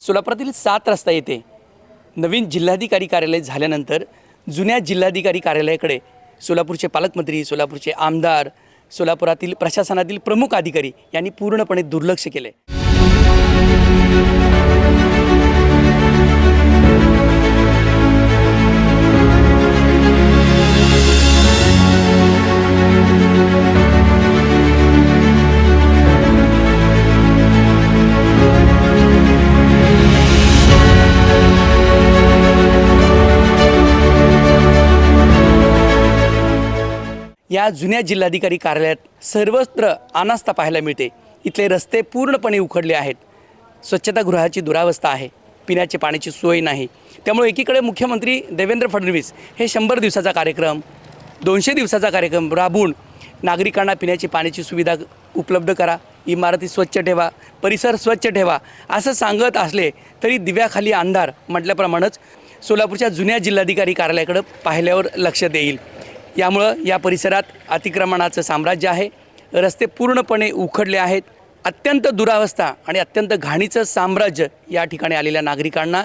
सोलापुरातील 7 रस्ता येथे नवीन जिल्हाधिकारी कार्यालय झाल्यानंतर जुन्या जिल्हाधिकारी कार्यालयाकडे सोलापूरचे पालकमंत्री, सोलापूरचे आमदार, सोलापुरातील प्रशासनातील प्रमुख अधिकारी यांनी पूर्णपणे दुर्लक्ष केले। या जुन्या जिल्हाधिकारी कार्यालयात सर्वत्र अनास्था पाहायला मिळते। इथले रस्ते पूर्णपणे उखडले आहेत, स्वच्छतागृहाची दुरावस्था आहे, पिण्याची पाण्याची सोय नाही। त्यामुळे एकीकडे मुख्यमंत्री देवेंद्र फडणवीस हे 100 दिवसाचा कार्यक्रम, 200 दिवसाचा कार्यक्रम राबवून नागरिकांना पिण्याची पाण्याची सुविधा उपलब्ध करा, इमारती स्वच्छ ठेवा, परिसर स्वच्छ ठेवा असं सांगत असले तरी दिव्याखाली अंधार म्हटल्याप्रमाणेच सोलापूरच्या जुन्या जिल्हाधिकारी कार्यालयाकडे पाहिल्यावर लक्षात येईल। यामुळं या परिसरात अतिक्रमणाचं साम्राज्य आहे, रस्ते पूर्णपणे उखडले आहेत, अत्यंत दुरावस्था आणि अत्यंत घाणीचं साम्राज्य या ठिकाणी आलेल्या नागरिकांना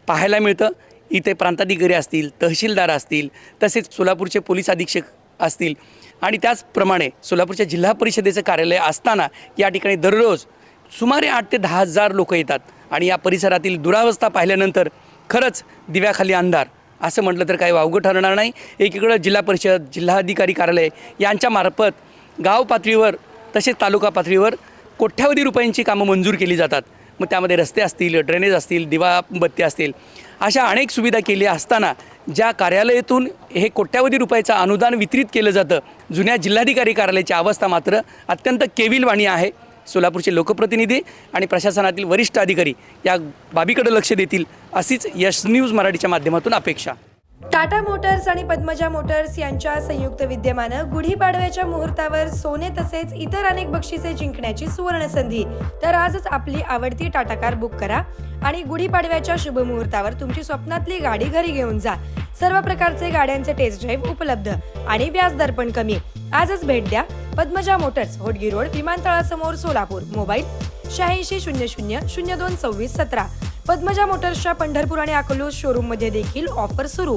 पाहायला मिळतं। इथे प्रांताधिकारी असतील, तहसीलदार असतील, तसेच सोलापूरचे पोलीस अधीक्षक असतील आणि त्याचप्रमाणे सोलापूरच्या जिल्हा परिषदेचं कार्यालय असताना या ठिकाणी दररोज सुमारे 8 ते 10 हजार लोक येतात आणि या परिसरातील दुरावस्था पाहिल्यानंतर खरंच दिव्याखाली अंधार असं म्हटलं तर काही वावगं ठरणार नाही। एकीकडे जिल्हा परिषद, जिल्हाधिकारी कार्यालय यांच्यामार्फत गाव पातळीवर तसेच तालुका पातळीवर कोट्यावधी रुपयांची कामं मंजूर केली जातात। मग त्यामध्ये रस्ते असतील, ड्रेनेज असतील, दिवाबत्ती असतील, अशा अनेक सुविधा केल्या असताना ज्या कार्यालयातून हे कोट्यावधी रुपयाचं अनुदान वितरित केलं जातं, जुन्या जिल्हाधिकारी कार्यालयाची अवस्था मात्र अत्यंत केविलवाणी आहे। सोलापूरचे लोकप्रतिनिधी आणि प्रशासनातील वरिष्ठ अधिकारी या बाबीकडे लक्ष देतील अशीच यश न्यूज मराठीच्या माध्यमातून अपेक्षा। टाटा मोटर्स आणि पद्मजा मोटर्स यांच्या संयुक्त विद्यमानं गुढीपाडव्याच्या मुहूर्तावर सोने तसेच इतर अनेक बक्षिसे जिंकण्याची सुवर्ण संधी। तर आजच आपली आवडती टाटा कार बुक करा आणि गुढीपाडव्याच्या शुभ मुहूर्तावर तुमची स्वप्नातली गाडी घरी घेऊन जा। सर्व प्रकारचे गाड्यांचे टेस्ट ड्राईव्ह उपलब्ध आणि व्याजदर पण कमी। आजच भेट द्या पद्मजा मोटर्स, होडगी रोड, विमानतळासमोर, सोलापूर। मोबाईल 8600 02 26 17। पद्मजा मोटर्सच्या पंढरपूर आणि अकलूज शोरूम मध्ये देखील ऑफर सुरू।